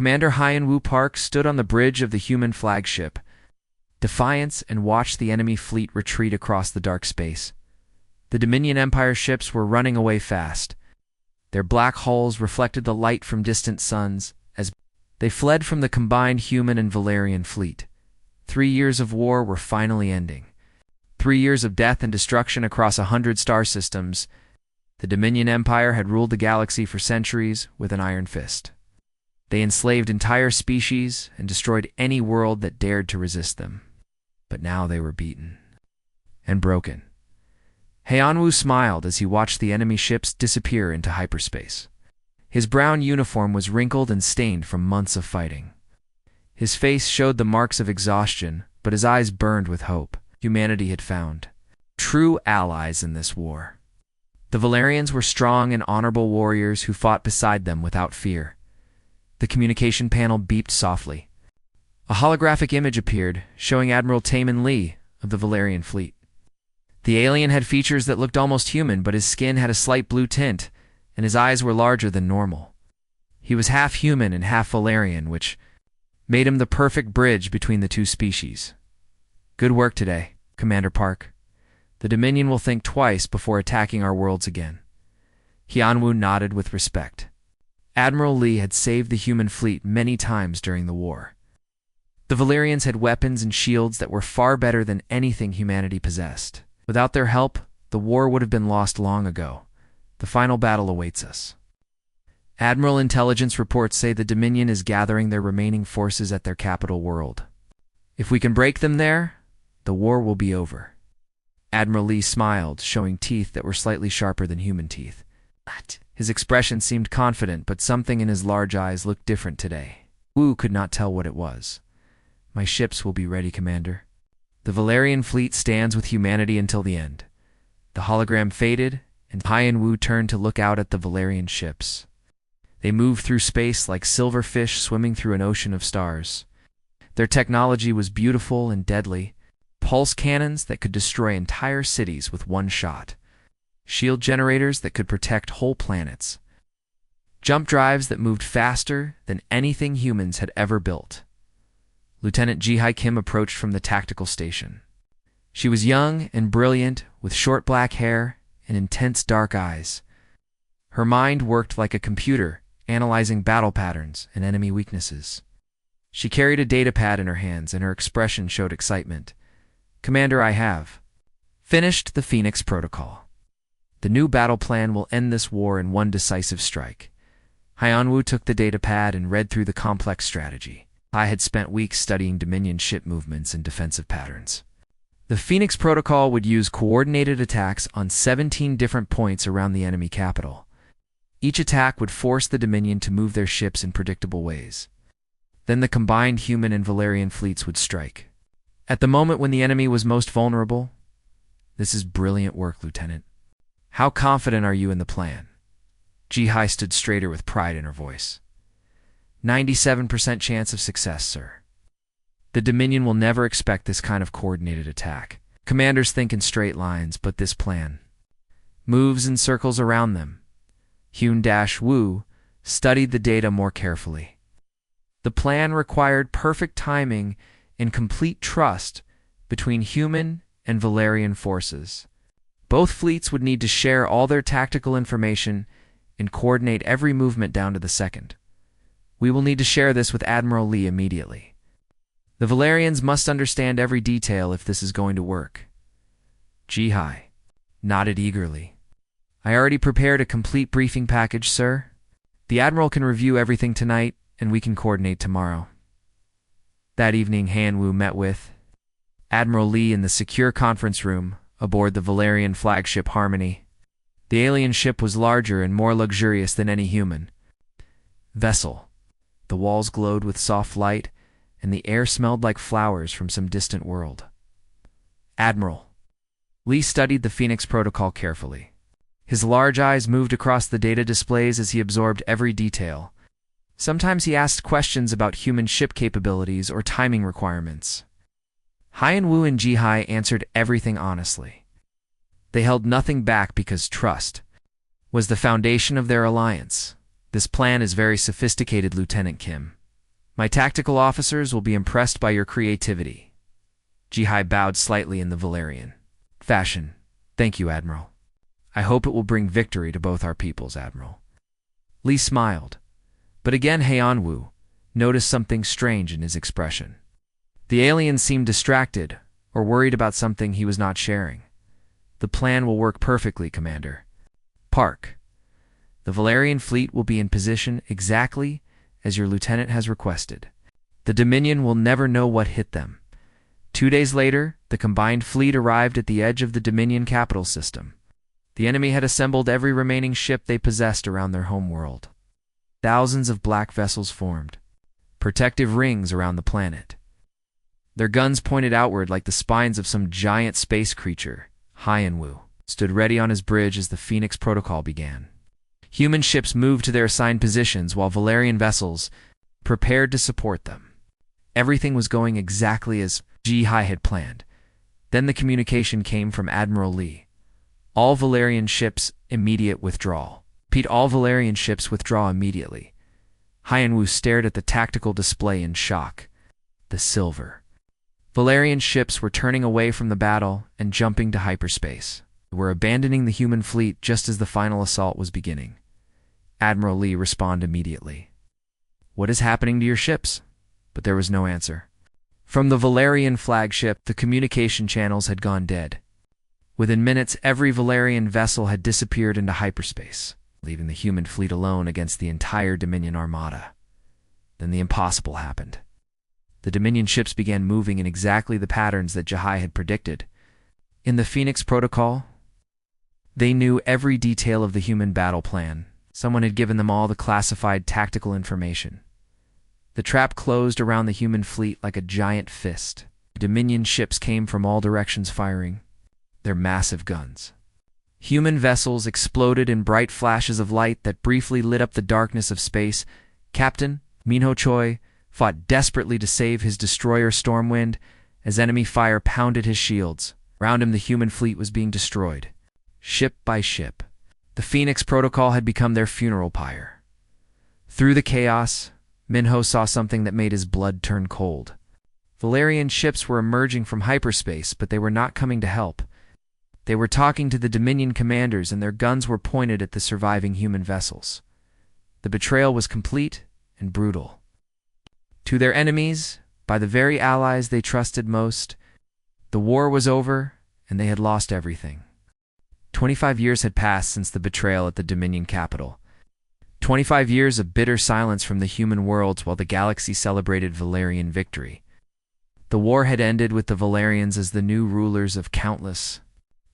Commander Hyen-Woo Park stood on the bridge of the human flagship, Defiance, and watched the enemy fleet retreat across the dark space. The Dominion Empire ships were running away fast. Their black hulls reflected the light from distant suns as they fled from the combined human and Valerian fleet. 3 years of war were finally ending. 3 years of death and destruction across 100 star systems. The Dominion Empire had ruled the galaxy for centuries with an iron fist. They enslaved entire species and destroyed any world that dared to resist them. But now they were beaten and broken. Hyen-Woo smiled as he watched the enemy ships disappear into hyperspace. His brown uniform was wrinkled and stained from months of fighting. His face showed the marks of exhaustion, but his eyes burned with hope. Humanity had found true allies in this war. The Valerians were strong and honorable warriors who fought beside them without fear. The communication panel beeped softly. A holographic image appeared, showing Admiral Taemin Lee of the Valerian fleet. The alien had features that looked almost human, but his skin had a slight blue tint, and his eyes were larger than normal. He was half human and half Valerian, which made him the perfect bridge between the two species. Good work today, Commander Park. The Dominion will think twice before attacking our worlds again. Hyen-Woo nodded with respect. Admiral Lee had saved the human fleet many times during the war. The Valerians had weapons and shields that were far better than anything humanity possessed. Without their help, the war would have been lost long ago. The final battle awaits us. Admiral intelligence reports say the Dominion is gathering their remaining forces at their capital world. If we can break them there, the war will be over. Admiral Lee smiled, showing teeth that were slightly sharper than human teeth. His expression seemed confident, but something in his large eyes looked different today. Woo could not tell what it was. My ships will be ready, Commander. The Valerian fleet stands with humanity until the end. The hologram faded, and Hyen-Woo turned to look out at the Valerian ships. They moved through space like silverfish swimming through an ocean of stars. Their technology was beautiful and deadly. Pulse cannons that could destroy entire cities with one shot. Shield generators that could protect whole planets. Jump drives that moved faster than anything humans had ever built. Lieutenant Ji-Hai Kim approached from the tactical station. She was young and brilliant, with short black hair and intense dark eyes. Her mind worked like a computer, analyzing battle patterns and enemy weaknesses. She carried a datapad in her hands, and her expression showed excitement. Commander, I have finished the Phoenix Protocol. The new battle plan will end this war in one decisive strike. Hyen-Woo took the datapad and read through the complex strategy. I had spent weeks studying Dominion ship movements and defensive patterns. The Phoenix Protocol would use coordinated attacks on 17 different points around the enemy capital. Each attack would force the Dominion to move their ships in predictable ways. Then the combined human and Valerian fleets would strike. At the moment when the enemy was most vulnerable, this is brilliant work, Lieutenant. How confident are you in the plan? Ji-Hai stood straighter with pride in her voice. 97% chance of success, sir. The Dominion will never expect this kind of coordinated attack. Commanders think in straight lines, but this plan moves in circles around them. Hyen-Woo studied the data more carefully. The plan required perfect timing and complete trust between human and Valerian forces. Both fleets would need to share all their tactical information and coordinate every movement down to the second. We will need to share this with Admiral Lee immediately. The Valerians must understand every detail if this is going to work. Ji-Hai nodded eagerly. I already prepared a complete briefing package, sir. The Admiral can review everything tonight, and we can coordinate tomorrow. That evening, Hyen-Woo met with Admiral Lee in the secure conference room aboard the Valerian flagship Harmony. The alien ship was larger and more luxurious than any human vessel. The walls glowed with soft light, and the air smelled like flowers from some distant world. Admiral Lee studied the Phoenix Protocol carefully. His large eyes moved across the data displays as he absorbed every detail. Sometimes he asked questions about human ship capabilities or timing requirements. Hyen-Woo and Ji-Hai answered everything honestly. They held nothing back because trust was the foundation of their alliance. This plan is very sophisticated, Lieutenant Kim. My tactical officers will be impressed by your creativity. Jihai bowed slightly in the Valerian fashion. Thank you, Admiral. I hope it will bring victory to both our peoples, Admiral. Li smiled, but again Heianwu noticed something strange in his expression. The alien seemed distracted or worried about something he was not sharing. The plan will work perfectly, Commander. Park. The Valerian fleet will be in position exactly as your lieutenant has requested. The Dominion will never know what hit them. 2 days later, the combined fleet arrived at the edge of the Dominion capital system. The enemy had assembled every remaining ship they possessed around their home world. Thousands of black vessels formed, protective rings around the planet. Their guns pointed outward like the spines of some giant space creature. Heianwu stood ready on his bridge as the Phoenix Protocol began. Human ships moved to their assigned positions while Valerian vessels prepared to support them. Everything was going exactly as Jihai had planned. Then the communication came from Admiral Li. All Valerian ships, immediate withdrawal. Repeat, all Valerian ships withdraw immediately. Heianwu stared at the tactical display in shock. The silver. Valerian ships were turning away from the battle and jumping to hyperspace. They were abandoning the human fleet just as the final assault was beginning. Admiral Li responded immediately. What is happening to your ships? But there was no answer. From the Valerian flagship, the communication channels had gone dead. Within minutes, every Valerian vessel had disappeared into hyperspace, leaving the human fleet alone against the entire Dominion armada. Then the impossible happened. The Dominion ships began moving in exactly the patterns that Jihai had predicted. In the Phoenix Protocol, they knew every detail of the human battle plan. Someone had given them all the classified tactical information. The trap closed around the human fleet like a giant fist. Dominion ships came from all directions firing their massive guns. Human vessels exploded in bright flashes of light that briefly lit up the darkness of space. Captain Minho Choi fought desperately to save his destroyer Stormwind as enemy fire pounded his shields. Around him, the human fleet was being destroyed, ship by ship. The Phoenix Protocol had become their funeral pyre. Through the chaos, Minho saw something that made his blood turn cold. Valerian ships were emerging from hyperspace, but they were not coming to help. They were talking to the Dominion commanders, and their guns were pointed at the surviving human vessels. The betrayal was complete and brutal. To their enemies, by the very allies they trusted most, the war was over, and they had lost everything. 25 years had passed since the betrayal at the Dominion capital. 25 years of bitter silence from the human worlds while the galaxy celebrated Valerian victory. The war had ended with the Valerians as the new rulers of countless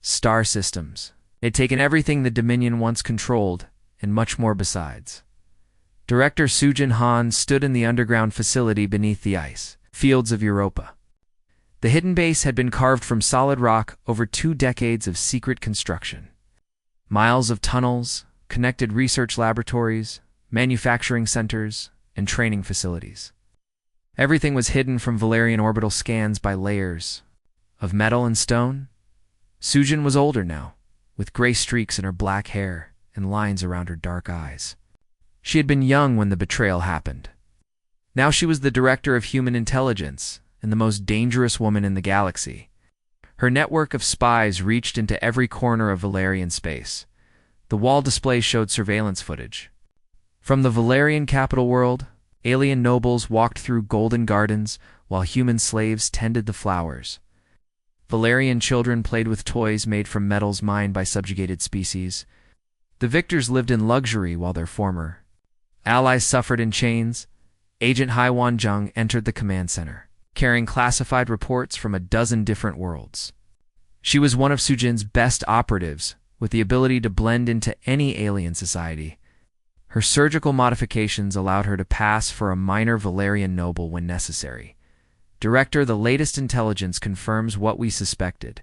star systems. They had taken everything the Dominion once controlled, and much more besides. Director Sujin Han stood in the underground facility beneath the ice fields of Europa. The hidden base had been carved from solid rock over 2 decades of secret construction. Miles of tunnels connected research laboratories, manufacturing centers, and training facilities. Everything was hidden from Valerian orbital scans by layers of metal and stone. Sujin was older now, with gray streaks in her black hair and lines around her dark eyes. She had been young when the betrayal happened. Now she was the director of human intelligence and the most dangerous woman in the galaxy. Her network of spies reached into every corner of Valerian space. The wall display showed surveillance footage. From the Valerian capital world, alien nobles walked through golden gardens while human slaves tended the flowers. Valerian children played with toys made from metals mined by subjugated species. The victors lived in luxury while their former allies suffered in chains. Agent Haiwan Zheng entered the command center, carrying classified reports from a dozen different worlds. She was one of Sujin's best operatives, with the ability to blend into any alien society. Her surgical modifications allowed her to pass for a minor Valerian noble when necessary. Director, the latest intelligence confirms what we suspected.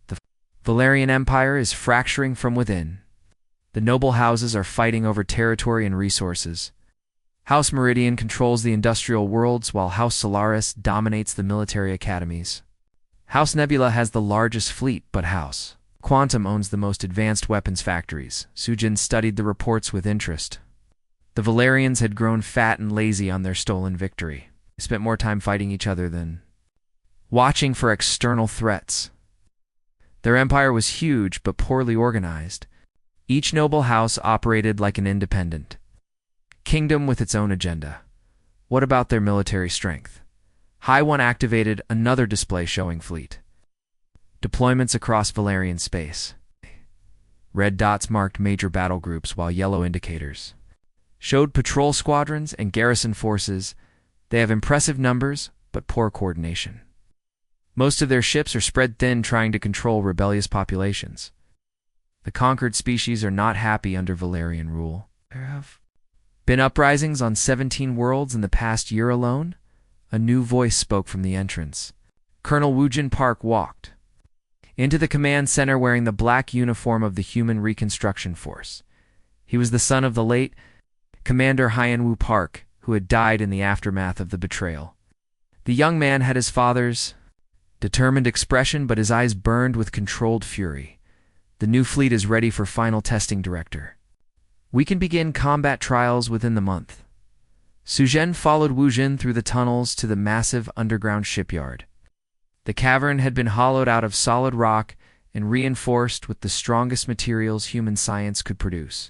The Valerian Empire is fracturing from within. The noble houses are fighting over territory and resources. House Meridian controls the industrial worlds, while House Solaris dominates the military academies. House Nebula has the largest fleet, but House Quantum owns the most advanced weapons factories. Sujin studied the reports with interest. The Valerians had grown fat and lazy on their stolen victory. They spent more time fighting each other than watching for external threats. Their empire was huge but poorly organized. Each noble house operated like an independent kingdom with its own agenda. What about their military strength? HFY activated another display showing fleet deployments across Valerian space. Red dots marked major battle groups, while yellow indicators showed patrol squadrons and garrison forces. They have impressive numbers, but poor coordination. Most of their ships are spread thin, trying to control rebellious populations. The conquered species are not happy under Valerian rule. There have been uprisings on 17 worlds in the past year alone. A new voice spoke from the entrance. Colonel Woojin Park walked into the command center wearing the black uniform of the Human Reconstruction Force. He was the son of the late Commander Hyenwoo Park, who had died in the aftermath of the betrayal. The young man had his father's determined expression, but his eyes burned with controlled fury. The new fleet is ready for final testing, Director. We can begin combat trials within the month. Suzhen followed Woojin through the tunnels to the massive underground shipyard. The cavern had been hollowed out of solid rock and reinforced with the strongest materials human science could produce.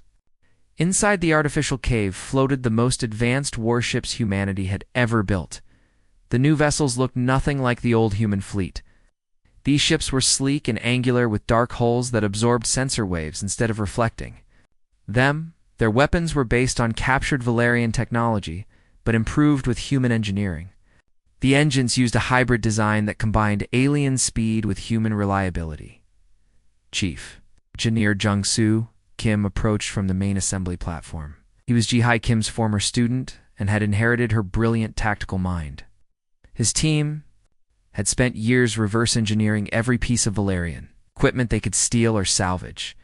Inside the artificial cave floated the most advanced warships humanity had ever built. The new vessels looked nothing like the old human fleet. These ships were sleek and angular with dark hulls that absorbed sensor waves instead of reflecting them. Their weapons were based on captured Valerian technology, but improved with human engineering. The engines used a hybrid design that combined alien speed with human reliability. Chief Engineer Jung-soo Kim approached from the main assembly platform. He was Ji-Hai Kim's former student and had inherited her brilliant tactical mind. His team had spent years reverse engineering every piece of Valerian equipment they could steal or salvage.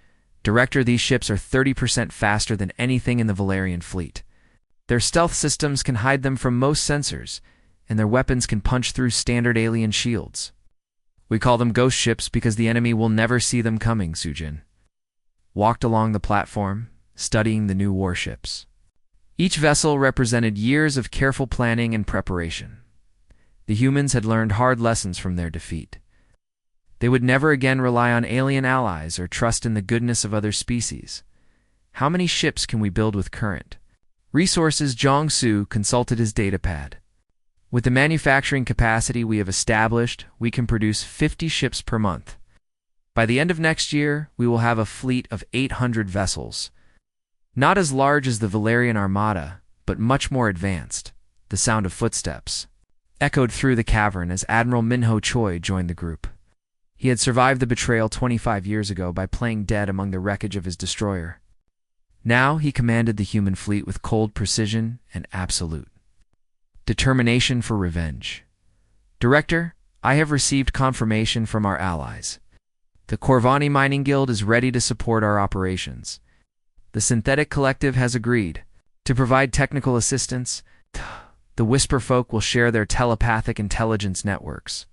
Director, these ships are 30% faster than anything in the Valerian fleet. Their stealth systems can hide them from most sensors, and their weapons can punch through standard alien shields. We call them ghost ships because the enemy will never see them coming, Sujin walked along the platform, studying the new warships. Each vessel represented years of careful planning and preparation. The humans had learned hard lessons from their defeat. They would never again rely on alien allies or trust in the goodness of other species. How many ships can we build with current resources? Jong-soo consulted his datapad. With the manufacturing capacity we have established, we can produce 50 ships per month. By the end of next year, we will have a fleet of 800 vessels. Not as large as the Valerian Armada, but much more advanced. The sound of footsteps echoed through the cavern as Admiral Minho Choi joined the group. He had survived the betrayal 25 years ago by playing dead among the wreckage of his destroyer. Now he commanded the human fleet with cold precision and absolute determination for revenge. Director, I have received confirmation from our allies. The Corvani Mining Guild is ready to support our operations. The Synthetic Collective has agreed to provide technical assistance. The Whisper Folk will share their telepathic intelligence networks.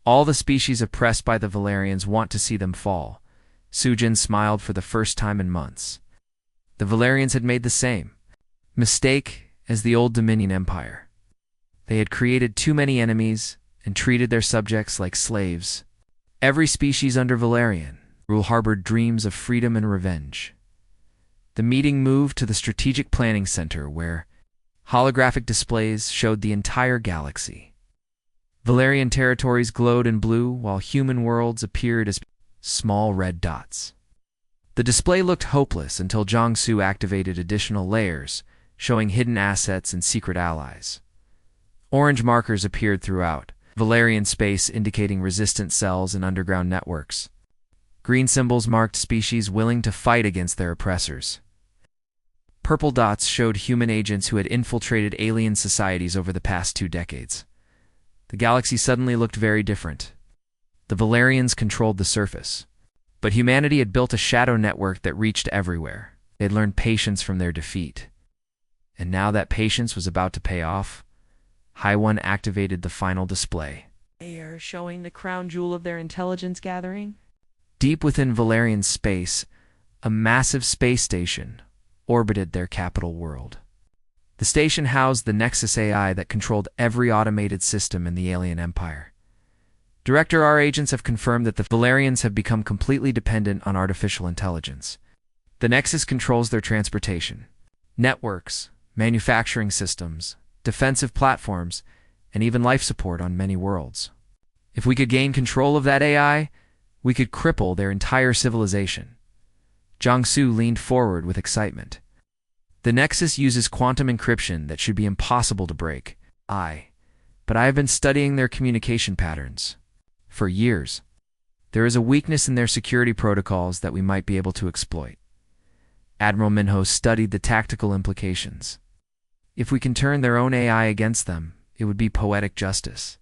All the species oppressed by the Valerians want to see them fall. Sujin smiled for the first time in months. The Valerians had made the same mistake as the old Dominion Empire. They had created too many enemies and treated their subjects like slaves. Every species under Valerian rule harbored dreams of freedom and revenge. The meeting moved to the Strategic Planning Center, where holographic displays showed the entire galaxy. Valerian territories glowed in blue, while human worlds appeared as small red dots. The display looked hopeless until Jong-soo activated additional layers, showing hidden assets and secret allies. Orange markers appeared throughout Valerian space, indicating resistant cells and underground networks. Green symbols marked species willing to fight against their oppressors. Purple dots showed human agents who had infiltrated alien societies over the past 2 decades. The galaxy suddenly looked very different. The Valerians controlled the surface, but humanity had built a shadow network that reached everywhere. They had learned patience from their defeat. And now that patience was about to pay off, HFY activated the final display. They are showing the crown jewel of their intelligence gathering. Deep within Valerian space, a massive space station, orbited their capital world. The station housed the Nexus AI that controlled every automated system in the alien empire. Director R agents have confirmed that the Valerians have become completely dependent on artificial intelligence. The Nexus controls their transportation, networks, manufacturing systems, defensive platforms, and even life support on many worlds. If we could gain control of that AI, we could cripple their entire civilization. Jiangsu leaned forward with excitement. The Nexus uses quantum encryption that should be impossible to break. But I have been studying their communication patterns for years. There is a weakness in their security protocols that we might be able to exploit. Admiral Minho studied the tactical implications. If we can turn their own AI against them, it would be poetic justice.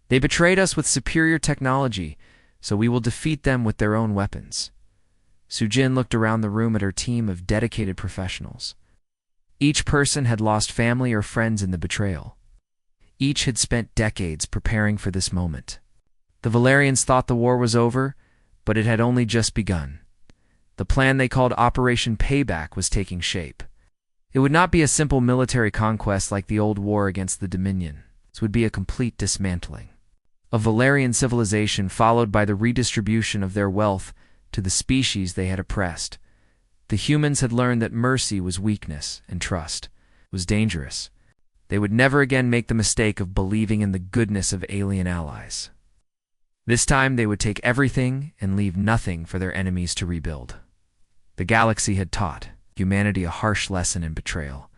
They betrayed us with superior technology, so we will defeat them with their own weapons. Sujin looked around the room at her team of dedicated professionals. Each person had lost family or friends in the betrayal. Each had spent decades preparing for this moment. The Valerians thought the war was over, but it had only just begun. The plan they called Operation Payback was taking shape. It would not be a simple military conquest like the old war against the Dominion. This would be a complete dismantling of Valerian civilization, followed by the redistribution of their wealth to the species they had oppressed. The humans had learned that mercy was weakness and trust was dangerous. They would never again make the mistake of believing in the goodness of alien allies. This time they would take everything and leave nothing for their enemies to rebuild. The galaxy had taught humanity a harsh lesson in betrayal.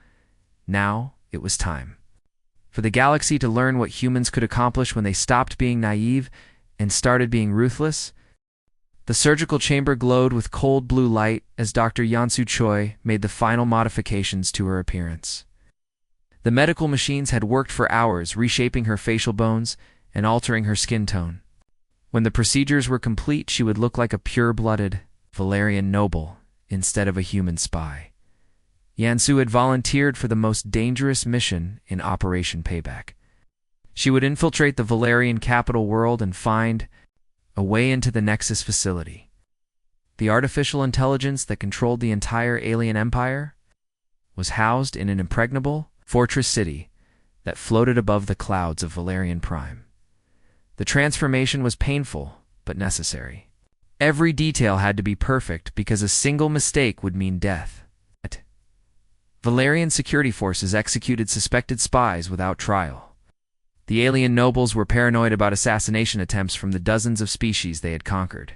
Now it was time for the galaxy to learn what humans could accomplish when they stopped being naive and started being ruthless. The surgical chamber glowed with cold blue light as Dr. Yansu Choi made the final modifications to her appearance. The medical machines had worked for hours, reshaping her facial bones and altering her skin tone. When the procedures were complete, she would look like a pure-blooded Valerian noble instead of a human spy. Yansu had volunteered for the most dangerous mission in Operation Payback. She would infiltrate the Valerian capital world and find a way into the Nexus facility. The artificial intelligence that controlled the entire alien empire was housed in an impregnable fortress city that floated above the clouds of Valerian Prime. The transformation was painful, but necessary. Every detail had to be perfect because a single mistake would mean death. Valerian security forces executed suspected spies without trial. The alien nobles were paranoid about assassination attempts from the dozens of species they had conquered.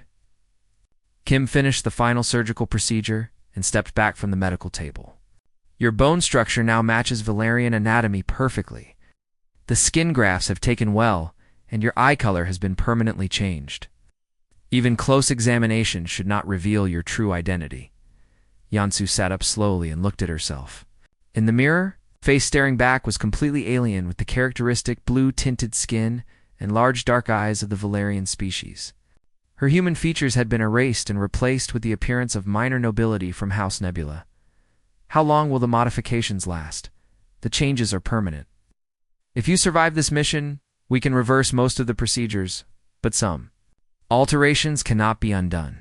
Kim finished the final surgical procedure and stepped back from the medical table. Your bone structure now matches Valerian anatomy perfectly. The skin grafts have taken well, and your eye color has been permanently changed. Even close examination should not reveal your true identity. Yansu sat up slowly and looked at herself. In the mirror, face staring back was completely alien with the characteristic blue-tinted skin and large dark eyes of the Valerian species. Her human features had been erased and replaced with the appearance of minor nobility from House Nebula. How long will the modifications last? The changes are permanent. If you survive this mission, we can reverse most of the procedures, but some alterations cannot be undone.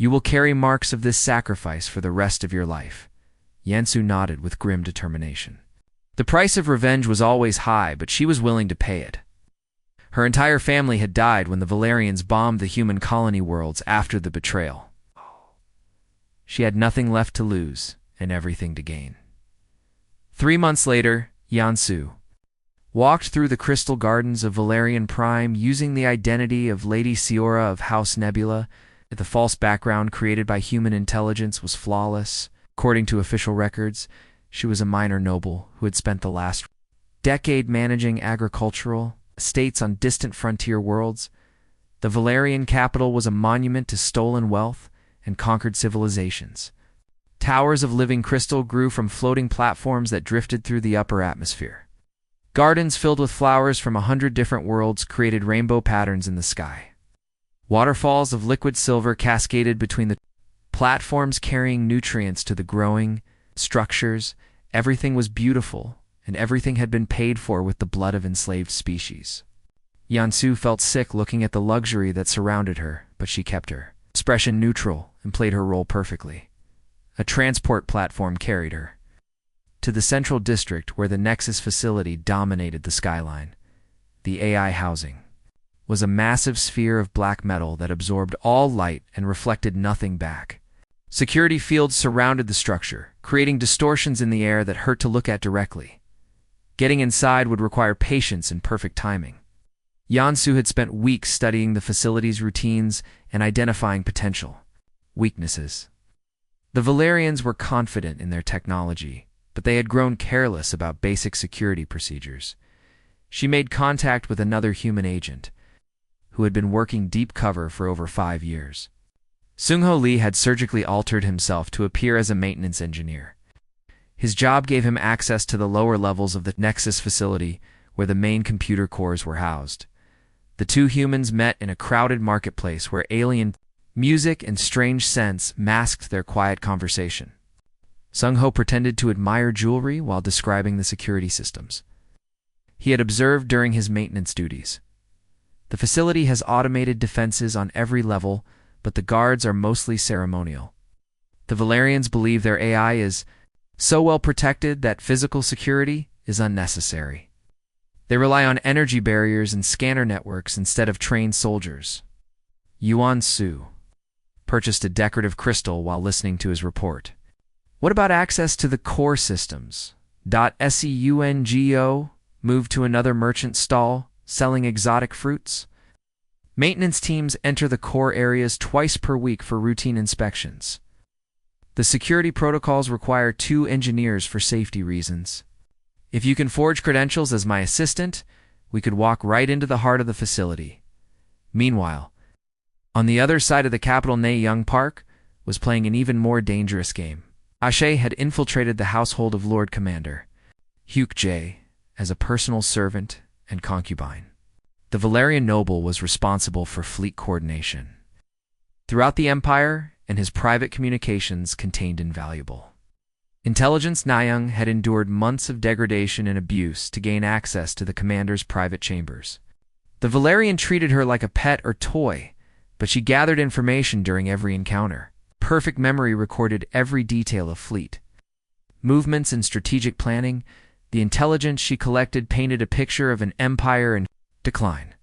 You will carry marks of this sacrifice for the rest of your life. Yansu nodded with grim determination. The price of revenge was always high, but she was willing to pay it. Her entire family had died when the Valerians bombed the human colony worlds after the betrayal. She had nothing left to lose and everything to gain. 3 months later, Yansu walked through the crystal gardens of Valerian Prime using the identity of Lady Siora of House Nebula. The false background created by human intelligence was flawless. According to official records, she was a minor noble who had spent the last decade managing agricultural estates on distant frontier worlds. The Valerian capital was a monument to stolen wealth and conquered civilizations. Towers of living crystal grew from floating platforms that drifted through the upper atmosphere. Gardens filled with flowers from 100 different worlds created rainbow patterns in the sky. Waterfalls of liquid silver cascaded between the platforms carrying nutrients to the growing structures. Everything was beautiful, and everything had been paid for with the blood of enslaved species. Yansu felt sick looking at the luxury that surrounded her, but she kept her expression neutral and played her role perfectly. A transport platform carried her to the central district where the Nexus facility dominated the skyline. The AI housing was a massive sphere of black metal that absorbed all light and reflected nothing back. Security fields surrounded the structure, creating distortions in the air that hurt to look at directly. Getting inside would require patience and perfect timing. Yansu had spent weeks studying the facility's routines and identifying potential weaknesses. The Valerians were confident in their technology, but they had grown careless about basic security procedures. She made contact with another human agent, who had been working deep cover for over 5 years. Seung-ho Lee had surgically altered himself to appear as a maintenance engineer. His job gave him access to the lower levels of the Nexus facility, where the main computer cores were housed. The two humans met in a crowded marketplace where alien music and strange scents masked their quiet conversation. Seung-ho pretended to admire jewelry while describing the security systems he had observed during his maintenance duties. The facility has automated defenses on every level, but the guards are mostly ceremonial. The Valerians believe their AI is so well protected that physical security is unnecessary. They rely on energy barriers and scanner networks instead of trained soldiers. Yuan Su purchased a decorative crystal while listening to his report. What about access to the core systems? Seungo moved to another merchant stall, selling exotic fruits. Maintenance teams enter the core areas twice per week for routine inspections. The security protocols require 2 engineers for safety reasons. If you can forge credentials as my assistant, we could walk right into the heart of the facility. Meanwhile, on the other side of the capital, Ne Young Park was playing an even more dangerous game. Ashe had infiltrated the household of Lord Commander Hyuk Jae as a personal servant and concubine. The Valerian noble was responsible for fleet coordination throughout the Empire, and his private communications contained invaluable intelligence. Nayoung had endured months of degradation and abuse to gain access to the commander's private chambers. The Valerian treated her like a pet or toy, but she gathered information during every encounter. Perfect memory recorded every detail of fleet movements and strategic planning. The intelligence she collected painted a picture of an empire in decline.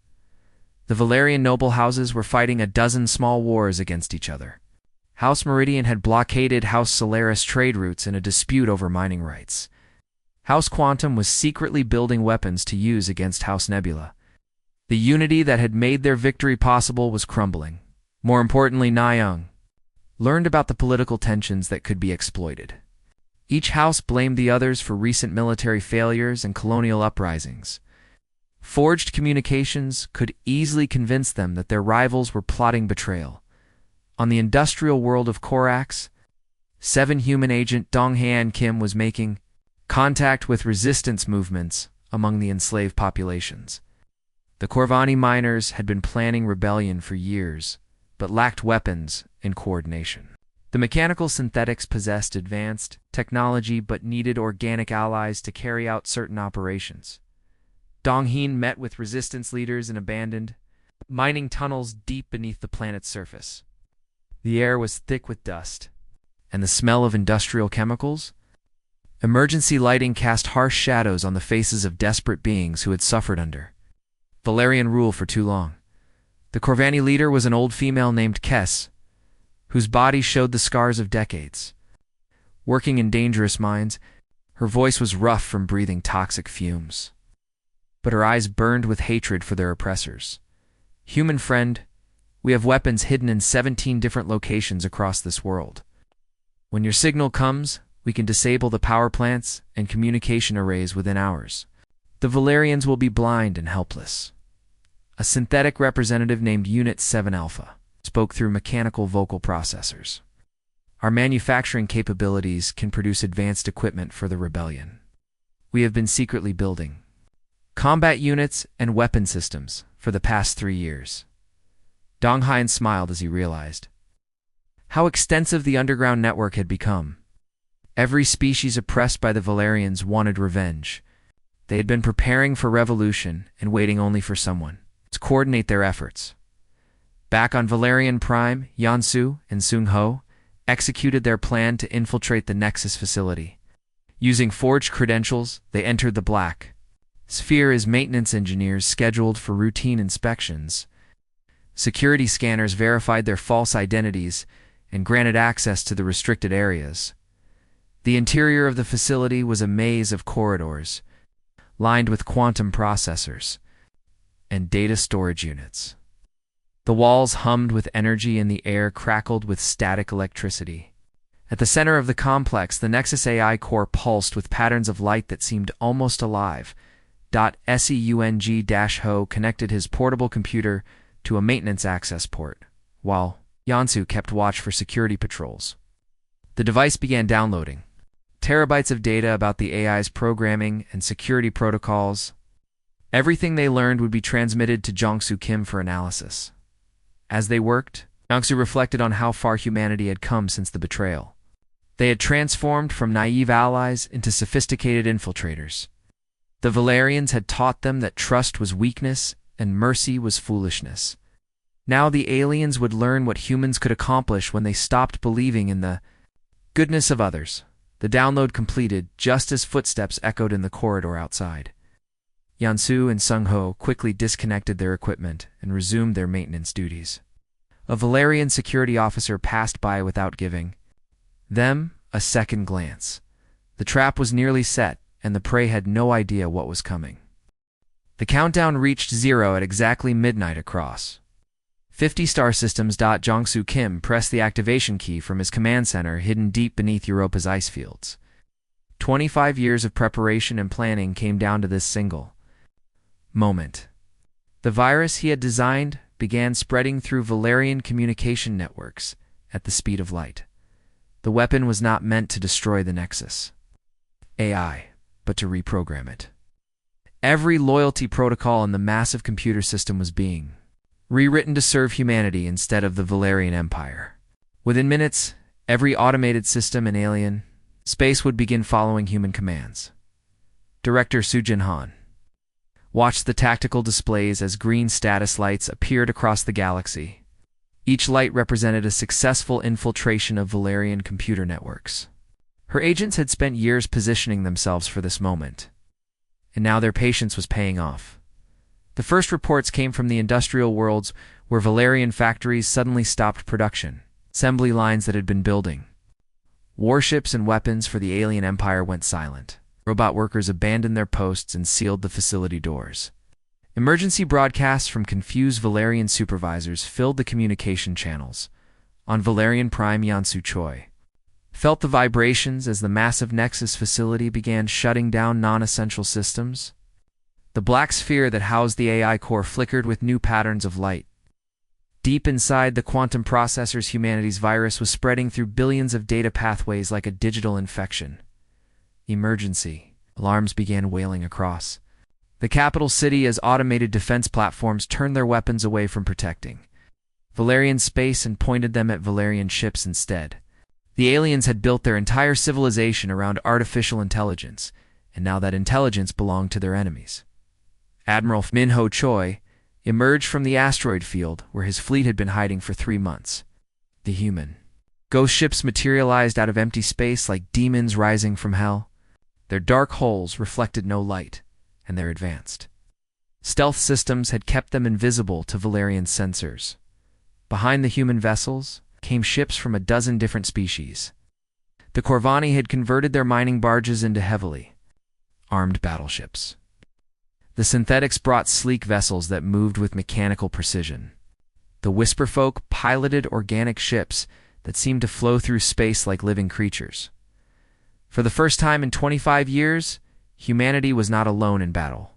The Valerian noble houses were fighting a dozen small wars against each other. House Meridian had blockaded House Solaris trade routes in a dispute over mining rights. House Quantum was secretly building weapons to use against House Nebula. The unity that had made their victory possible was crumbling. More importantly, Nayoung learned about the political tensions that could be exploited. Each house blamed the others for recent military failures and colonial uprisings. Forged communications could easily convince them that their rivals were plotting betrayal. On the industrial world of Korax, 7 human agent Dong-Han Kim was making contact with resistance movements among the enslaved populations. The Corvani miners had been planning rebellion for years, but lacked weapons and coordination. The mechanical synthetics possessed advanced technology but needed organic allies to carry out certain operations. Dong-Han met with resistance leaders in abandoned mining tunnels deep beneath the planet's surface. The air was thick with dust, and the smell of industrial chemicals. Emergency lighting cast harsh shadows on the faces of desperate beings who had suffered under Valerian rule for too long. The Corvani leader was an old female named Kess, whose body showed the scars of decades. Working in dangerous mines, her voice was rough from breathing toxic fumes, but her eyes burned with hatred for their oppressors. Human friend, we have weapons hidden in 17 different locations across this world. When your signal comes, we can disable the power plants and communication arrays within hours. The Valerians will be blind and helpless. A synthetic representative named Unit 7 Alpha spoke through mechanical vocal processors. Our manufacturing capabilities can produce advanced equipment for the rebellion. We have been secretly building combat units and weapon systems for the past 3 years. Dong-Han smiled as he realized how extensive the underground network had become. Every species oppressed by the Valerians wanted revenge. They had been preparing for revolution and waiting only for someone to coordinate their efforts. Back on Valerian Prime, Yansu and Seung-ho executed their plan to infiltrate the Nexus facility. Using forged credentials, they entered the Black Sphere as maintenance engineers scheduled for routine inspections. Security scanners verified their false identities and granted access to the restricted areas. The interior of the facility was a maze of corridors, lined with quantum processors and data storage units. The walls hummed with energy and the air crackled with static electricity. At the center of the complex, the Nexus AI core pulsed with patterns of light that seemed almost alive. Seung-ho connected his portable computer to a maintenance access port, while Yansu kept watch for security patrols. The device began downloading terabytes of data about the AI's programming and security protocols. Everything they learned would be transmitted to Jong-soo Kim for analysis. As they worked, Jong-soo reflected on how far humanity had come since the betrayal. They had transformed from naive allies into sophisticated infiltrators. The Valerians had taught them that trust was weakness and mercy was foolishness. Now the aliens would learn what humans could accomplish when they stopped believing in the goodness of others. The download completed just as footsteps echoed in the corridor outside. Yansu and Seung-ho quickly disconnected their equipment and resumed their maintenance duties. A Valerian security officer passed by without giving them a second glance. The trap was nearly set, and the prey had no idea what was coming. The countdown reached 0 at exactly midnight across 50 star systems. Jong-soo Kim pressed the activation key from his command center hidden deep beneath Europa's ice fields. 25 years of preparation and planning came down to this single moment. The virus he had designed began spreading through Valerian communication networks at the speed of light. The weapon was not meant to destroy the Nexus AI, but to reprogram it. Every loyalty protocol in the massive computer system was being rewritten to serve humanity instead of the Valerian Empire. Within minutes, every automated system in alien space would begin following human commands. Director Soo-jin Han watched the tactical displays as green status lights appeared across the galaxy. Each light represented a successful infiltration of Valerian computer networks. Her agents had spent years positioning themselves for this moment, and now their patience was paying off. The first reports came from the industrial worlds where Valerian factories suddenly stopped production. Assembly lines that had been building warships and weapons for the alien empire went silent. Robot workers abandoned their posts and sealed the facility doors. Emergency broadcasts from confused Valerian supervisors filled the communication channels. On Valerian Prime, Yansu Choi felt the vibrations as the massive Nexus facility began shutting down non-essential systems. The black sphere that housed the AI core flickered with new patterns of light. Deep inside the quantum processors, humanity's virus was spreading through billions of data pathways like a digital infection. Emergency alarms began wailing across the capital city as automated defense platforms turned their weapons away from protecting Valerian space and pointed them at Valerian ships instead. The aliens had built their entire civilization around artificial intelligence, and now that intelligence belonged to their enemies. Admiral Min-ho Choi emerged from the asteroid field where his fleet had been hiding for 3 months. The human ghost ships materialized out of empty space like demons rising from hell. Their dark holes reflected no light, and their advanced stealth systems had kept them invisible to Valerian sensors. Behind the human vessels came ships from a dozen different species. The Corvani had converted their mining barges into heavily armed battleships. The synthetics brought sleek vessels that moved with mechanical precision. The Whisperfolk piloted organic ships that seemed to flow through space like living creatures. For the first time in 25 years, humanity was not alone in battle.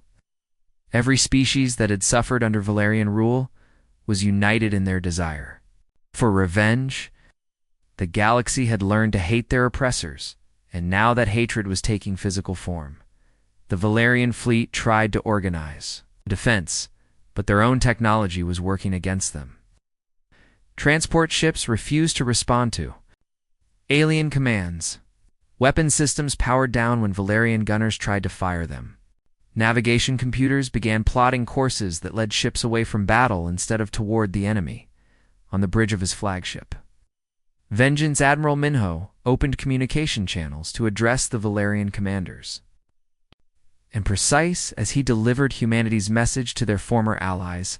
Every species that had suffered under Valerian rule was united in their desire for revenge. The galaxy had learned to hate their oppressors, and now that hatred was taking physical form. The Valerian fleet tried to organize defense, but their own technology was working against them. Transport ships refused to respond to alien commands. Weapon systems powered down when Valerian gunners tried to fire them. Navigation computers began plotting courses that led ships away from battle instead of toward the enemy. On the bridge of his flagship, Vengeance Admiral Minho opened communication channels to address the Valerian commanders. And precise as he delivered humanity's message to their former allies,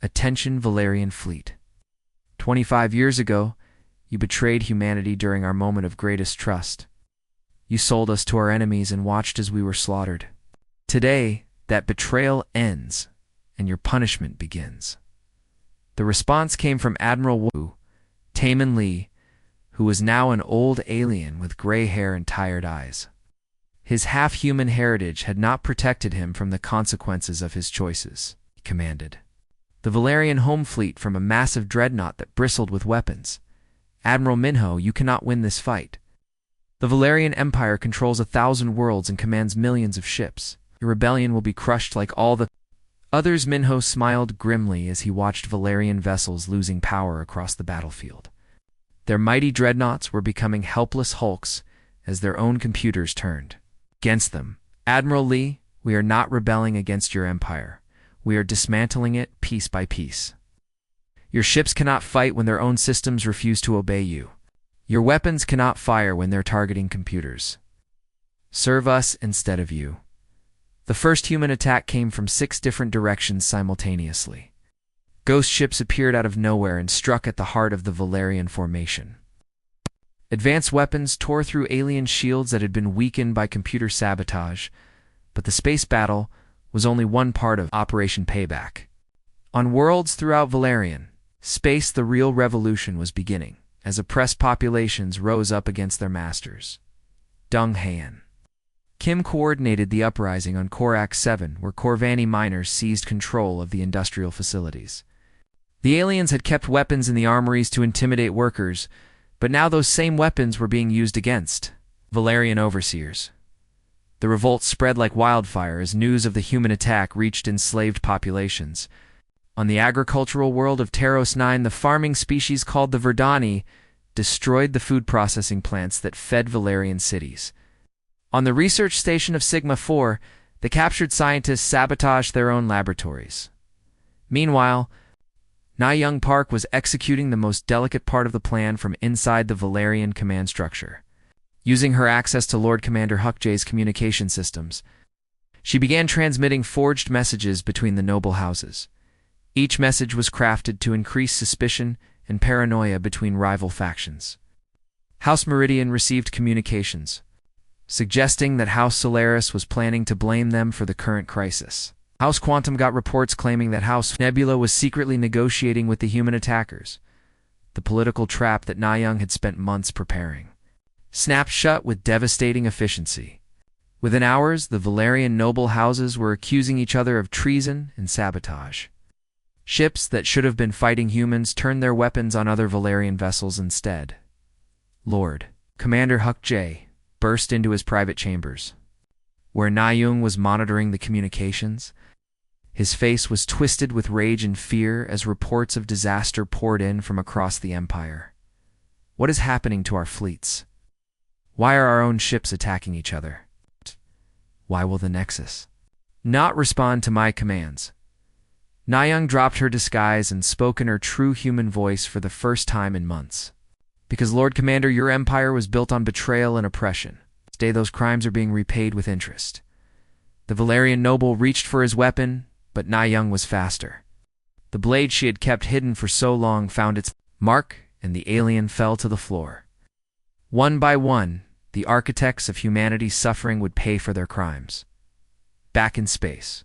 "Attention Valerian fleet. 25 years ago, you betrayed humanity during our moment of greatest trust. You sold us to our enemies and watched as we were slaughtered. Today, that betrayal ends, and your punishment begins." The response came from Admiral Wu, Taemin Lee, who was now an old alien with gray hair and tired eyes. His half-human heritage had not protected him from the consequences of his choices. He commanded the Valerian home fleet from a massive dreadnought that bristled with weapons. "Admiral Minho, you cannot win this fight. The Valerian Empire controls 1,000 worlds and commands millions of ships. Your rebellion will be crushed like all the others." Minho smiled grimly as he watched Valerian vessels losing power across the battlefield. Their mighty dreadnoughts were becoming helpless hulks as their own computers turned against them. "Admiral Lee, we are not rebelling against your empire. We are dismantling it piece by piece. Your ships cannot fight when their own systems refuse to obey you. Your weapons cannot fire when they're targeting computers. Serve us instead of you." The first human attack came from 6 different directions simultaneously. Ghost ships appeared out of nowhere and struck at the heart of the Valerian formation. Advanced weapons tore through alien shields that had been weakened by computer sabotage, but the space battle was only one part of Operation Payback. On worlds throughout Valerian space, the real revolution was beginning, as oppressed populations rose up against their masters. Dung Han Kim coordinated the uprising on Korak 7, where Corvani miners seized control of the industrial facilities. The aliens had kept weapons in the armories to intimidate workers, but now those same weapons were being used against Valerian overseers. The revolt spread like wildfire as news of the human attack reached enslaved populations. On the agricultural world of Taros 9, the farming species called the Verdani destroyed the food processing plants that fed Valerian cities. On the research station of Sigma 4, the captured scientists sabotaged their own laboratories. Meanwhile, Na Young Park was executing the most delicate part of the plan from inside the Valerian command structure. Using her access to Lord Commander Huck J's communication systems, she began transmitting forged messages between the noble houses. Each message was crafted to increase suspicion and paranoia between rival factions. House Meridian received communications suggesting that House Solaris was planning to blame them for the current crisis. House Quantum got reports claiming that House Nebula was secretly negotiating with the human attackers, the political trap that Na Young had spent months preparing. Snapped shut with devastating efficiency. Within hours, the Valerian noble houses were accusing each other of treason and sabotage. Ships that should have been fighting humans turned their weapons on other Valerian vessels instead. Lord Commander Huck J burst into his private chambers, where Na Young was monitoring the communications. His face was twisted with rage and fear as reports of disaster poured in from across the Empire. "What is happening to our fleets? Why are our own ships attacking each other? Why will the Nexus not respond to my commands?" Na Young dropped her disguise and spoke in her true human voice for the first time in months. "Because, Lord Commander, your empire was built on betrayal and oppression. Today those crimes are being repaid with interest." The Valerian noble reached for his weapon, but Na Young was faster. The blade she had kept hidden for so long found its mark, and the alien fell to the floor. One by one, the architects of humanity's suffering would pay for their crimes. Back in space,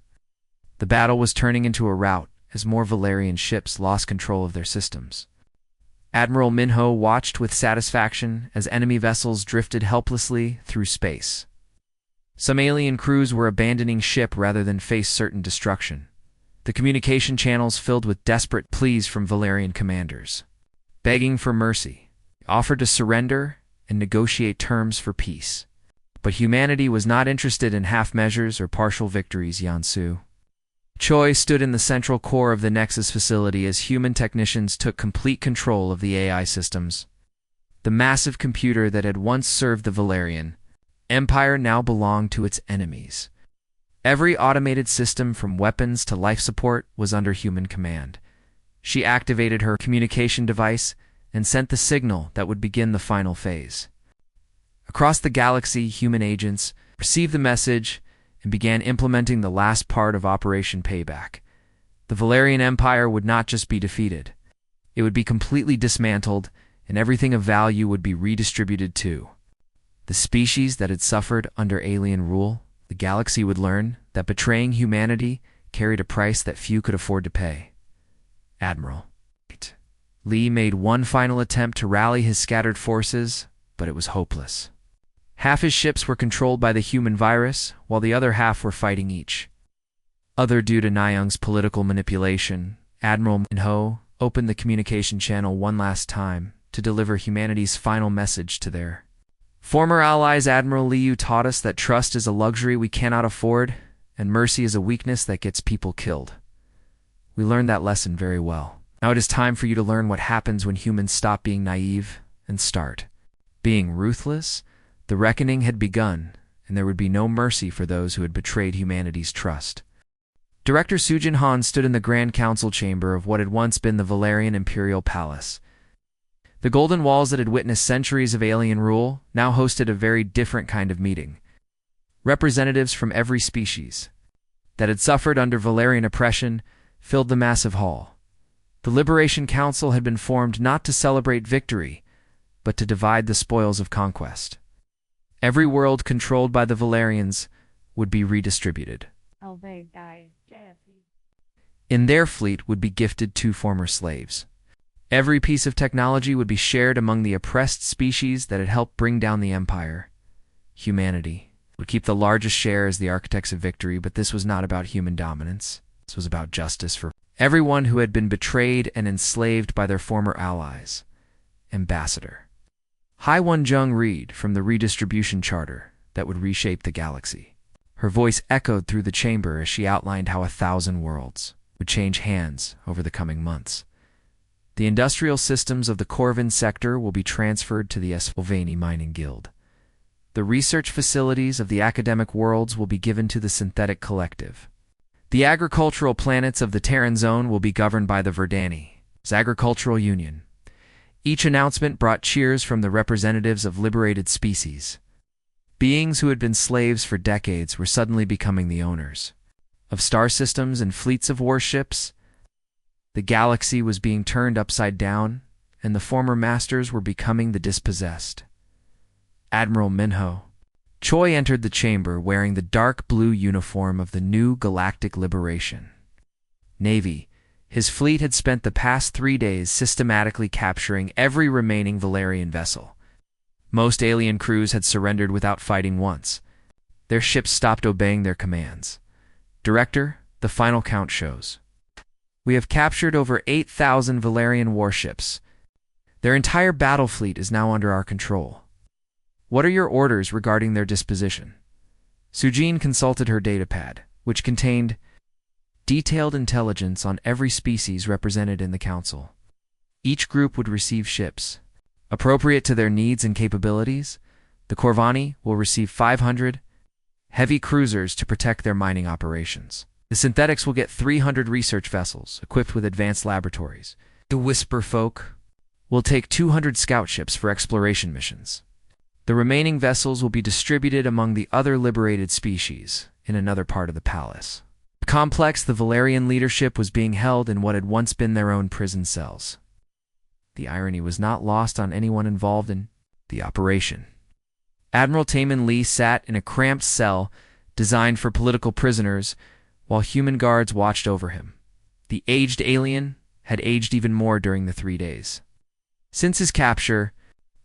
the battle was turning into a rout as more Valerian ships lost control of their systems. Admiral Minho watched with satisfaction as enemy vessels drifted helplessly through space. Some alien crews were abandoning ship rather than face certain destruction. The communication channels filled with desperate pleas from Valerian commanders, begging for mercy, offered to surrender and negotiate terms for peace. But humanity was not interested in half measures or partial victories, Yansu. Choi stood in the central core of the Nexus facility as human technicians took complete control of the AI systems. The massive computer that had once served the Valerian Empire now belonged to its enemies. Every automated system from weapons to life support was under human command. She activated her communication device and sent the signal that would begin the final phase. Across the galaxy, human agents received the message and began implementing the last part of Operation Payback. The Valerian Empire would not just be defeated. It would be completely dismantled, and everything of value would be redistributed too. The species that had suffered under alien rule, the galaxy would learn that betraying humanity carried a price that few could afford to pay. Admiral Lee made one final attempt to rally his scattered forces, but it was hopeless. Half his ships were controlled by the human virus, while the other half were fighting each other due to Nyung's political manipulation. Admiral Minho opened the communication channel one last time to deliver humanity's final message to their former allies. Admiral Liu taught us that trust is a luxury we cannot afford, and mercy is a weakness that gets people killed. We learned that lesson very well. Now it is time for you to learn what happens when humans stop being naive and start being ruthless. The reckoning had begun, and there would be no mercy for those who had betrayed humanity's trust. Director Sujin Han stood in the Grand Council chamber of what had once been the Valerian Imperial Palace. The golden walls that had witnessed centuries of alien rule now hosted a very different kind of meeting. Representatives from every species that had suffered under Valerian oppression filled the massive hall. The Liberation Council had been formed not to celebrate victory, but to divide the spoils of conquest. Every world controlled by the Valerians would be redistributed. In their fleet would be gifted 2 former slaves. Every piece of technology would be shared among the oppressed species that had helped bring down the Empire. Humanity would keep the largest share as the architects of victory, but this was not about human dominance. This was about justice for everyone who had been betrayed and enslaved by their former allies. Ambassador Hai Wen-jung read from the redistribution charter that would reshape the galaxy. Her voice echoed through the chamber as she outlined how 1,000 worlds would change hands over the coming months. The industrial systems of the Corvin sector will be transferred to the Esylvani Mining Guild. The research facilities of the academic worlds will be given to the Synthetic Collective. The agricultural planets of the Terran Zone will be governed by the Verdani's Agricultural Union. Each announcement brought cheers from the representatives of liberated species. Beings who had been slaves for decades were suddenly becoming the owners of star systems and fleets of warships. The galaxy was being turned upside down, and the former masters were becoming the dispossessed. Admiral Minho Choi entered the chamber wearing the dark blue uniform of the new Galactic Liberation Navy. His fleet had spent the past 3 days systematically capturing every remaining Valerian vessel. Most alien crews had surrendered without fighting once. Their ships stopped obeying their commands. Director, the final count shows. We have captured over 8,000 Valerian warships. Their entire battle fleet is now under our control. What are your orders regarding their disposition? Sujin consulted her datapad, which contained detailed intelligence on every species represented in the council. Each group would receive ships appropriate to their needs and capabilities. The Corvani will receive 500 heavy cruisers to protect their mining operations. The synthetics will get 300 research vessels equipped with advanced laboratories. The Whisper Folk will take 200 scout ships for exploration missions. The remaining vessels will be distributed among the other liberated species in another part of the palace. The complex, the Valerian leadership was being held in what had once been their own prison cells. The irony was not lost on anyone involved in the operation. Admiral Taemin Lee sat in a cramped cell designed for political prisoners while human guards watched over him. The aged alien had aged even more during the 3 days. Since his capture,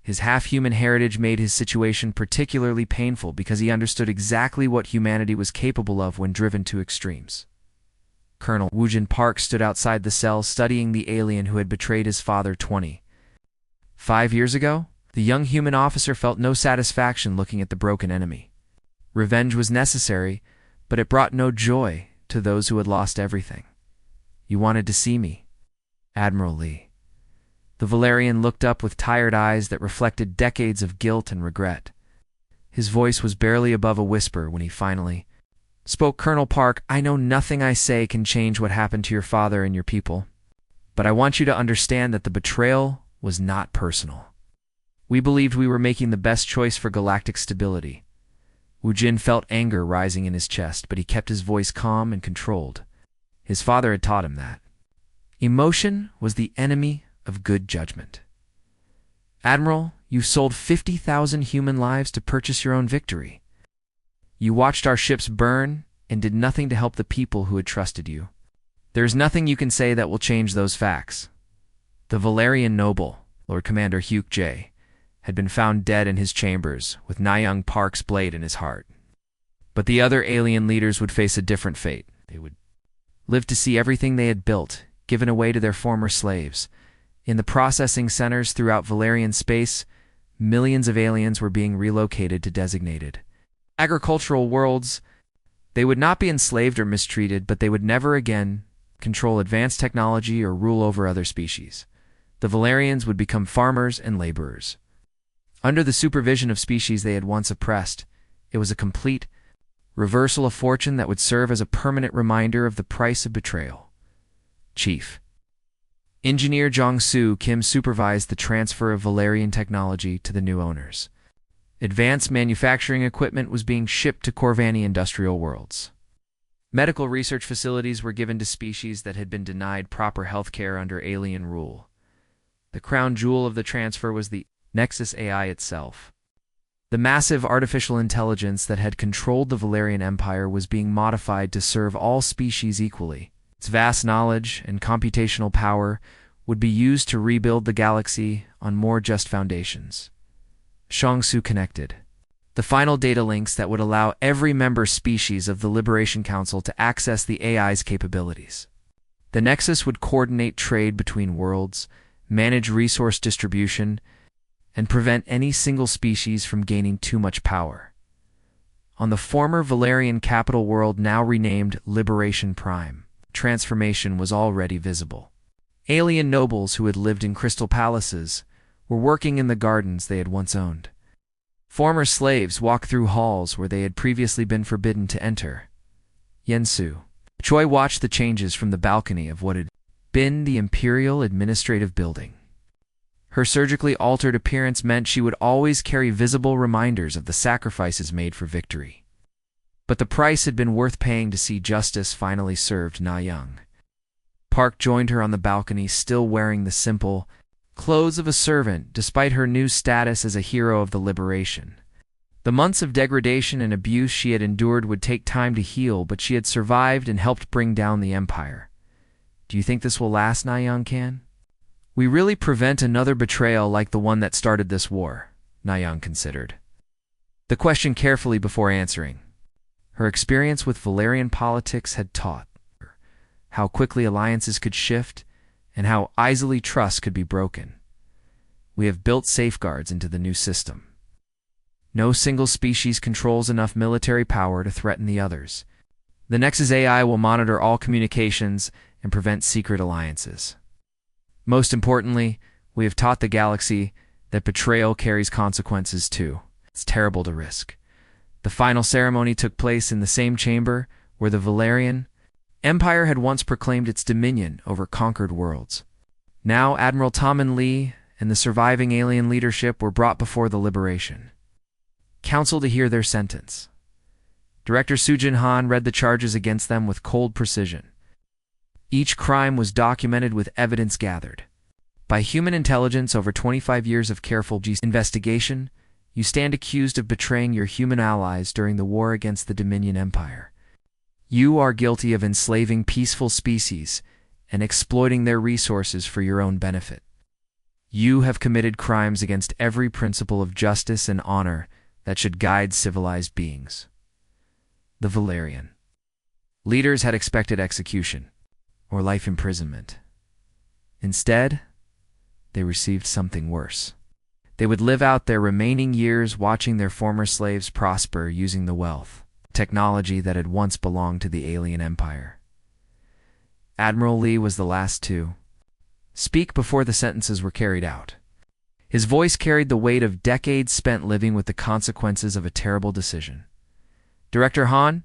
his half-human heritage made his situation particularly painful because he understood exactly what humanity was capable of when driven to extremes. Colonel Woojin Park stood outside the cell studying the alien who had betrayed his father 25 years ago. The young human officer felt no satisfaction looking at the broken enemy. Revenge was necessary, but it brought no joy to those who had lost everything. You wanted to see me, Admiral Lee. The Valerian looked up with tired eyes that reflected decades of guilt and regret. His voice was barely above a whisper when he finally spoke. Colonel Park, I know nothing I say can change what happened to your father and your people, but I want you to understand that the betrayal was not personal. We believed we were making the best choice for galactic stability. Wu Jin felt anger rising in his chest, but he kept his voice calm and controlled. His father had taught him that emotion was the enemy of good judgment. Admiral, you sold 50,000 human lives to purchase your own victory. You watched our ships burn and did nothing to help the people who had trusted you. There is nothing you can say that will change those facts. The Valerian noble, Lord Commander Hugh J., had been found dead in his chambers with Nayoung Park's blade in his heart. But the other alien leaders would face a different fate. They would live to see everything they had built given away to their former slaves. In the processing centers throughout Valerian space, millions of aliens were being relocated to designated agricultural worlds. They would not be enslaved or mistreated, but they would never again control advanced technology or rule over other species. The Valerians would become farmers and laborers. Under the supervision of species they had once oppressed, it was a complete reversal of fortune that would serve as a permanent reminder of the price of betrayal. Chief Engineer Jong-soo Kim supervised the transfer of Valerian technology to the new owners. Advanced manufacturing equipment was being shipped to Corvani industrial worlds. Medical research facilities were given to species that had been denied proper health care under alien rule. The crown jewel of the transfer was the Nexus AI itself. The massive artificial intelligence that had controlled the Valerian Empire was being modified to serve all species equally. Its vast knowledge and computational power would be used to rebuild the galaxy on more just foundations. Shangsu connected. The final data links that would allow every member species of the Liberation Council to access the AI's capabilities. The Nexus would coordinate trade between worlds, manage resource distribution, and prevent any single species from gaining too much power. On the former Valerian capital world, now renamed Liberation Prime, transformation was already visible. Alien nobles who had lived in crystal palaces were working in the gardens they had once owned. Former slaves walked through halls where they had previously been forbidden to enter. Yensu Choi watched the changes from the balcony of what had been the Imperial Administrative Building. Her surgically altered appearance meant she would always carry visible reminders of the sacrifices made for victory. But the price had been worth paying to see justice finally served. Nayoung Park joined her on the balcony, still wearing the simple clothes of a servant, despite her new status as a hero of the liberation. The months of degradation and abuse she had endured would take time to heal, but she had survived and helped bring down the Empire. Do you think this will last, Nayoung Can? We really prevent another betrayal like the one that started this war, Nayoung considered the question carefully before answering. Her experience with Valerian politics had taught her how quickly alliances could shift and how easily trust could be broken. We have built safeguards into the new system. No single species controls enough military power to threaten the others. The Nexus AI will monitor all communications and prevent secret alliances. Most importantly, we have taught the galaxy that betrayal carries consequences too. It's terrible to risk. The final ceremony took place in the same chamber where the Valerian Empire had once proclaimed its dominion over conquered worlds. Now Admiral Taman Lee and the surviving alien leadership were brought before the Liberation Council to hear their sentence. Director Sujin Han read the charges against them with cold precision. Each crime was documented with evidence gathered by human intelligence over 25 years of careful investigation. You stand accused of betraying your human allies during the war against the Dominion Empire. You are guilty of enslaving peaceful species and exploiting their resources for your own benefit. You have committed crimes against every principle of justice and honor that should guide civilized beings. The Valerian leaders had expected execution or life imprisonment. Instead, they received something worse. They would live out their remaining years watching their former slaves prosper using the wealth, technology that had once belonged to the alien empire. Admiral Lee was the last to speak before the sentences were carried out. His voice carried the weight of decades spent living with the consequences of a terrible decision. Director Han,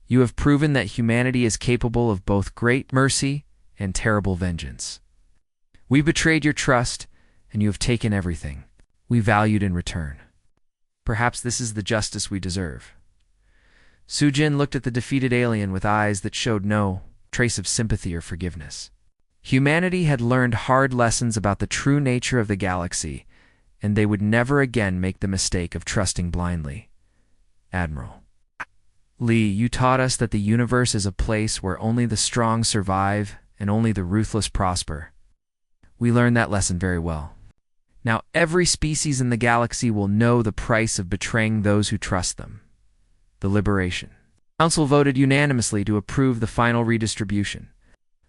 you have proven that humanity is capable of both great mercy and terrible vengeance. We betrayed your trust, and you have taken everything we valued in return. Perhaps this is the justice we deserve." Sujin looked at the defeated alien with eyes that showed no trace of sympathy or forgiveness. Humanity had learned hard lessons about the true nature of the galaxy, and they would never again make the mistake of trusting blindly. "Admiral Lee, you taught us that the universe is a place where only the strong survive and only the ruthless prosper. We learned that lesson very well. Now every species in the galaxy will know the price of betraying those who trust them. The Liberation Council voted unanimously to approve the final redistribution.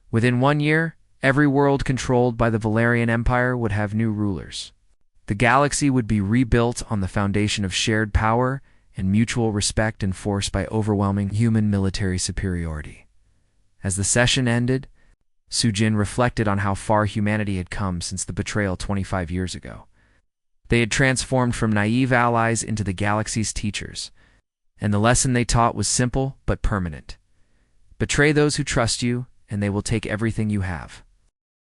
Within 1 year, every world controlled by the Valerian Empire would have new rulers. The galaxy would be rebuilt on the foundation of shared power and mutual respect enforced by overwhelming human military superiority." As the session ended, Sujin reflected on how far humanity had come since the betrayal 25 years ago. They had transformed from naive allies into the galaxy's teachers, and the lesson they taught was simple but permanent. Betray those who trust you, and they will take everything you have.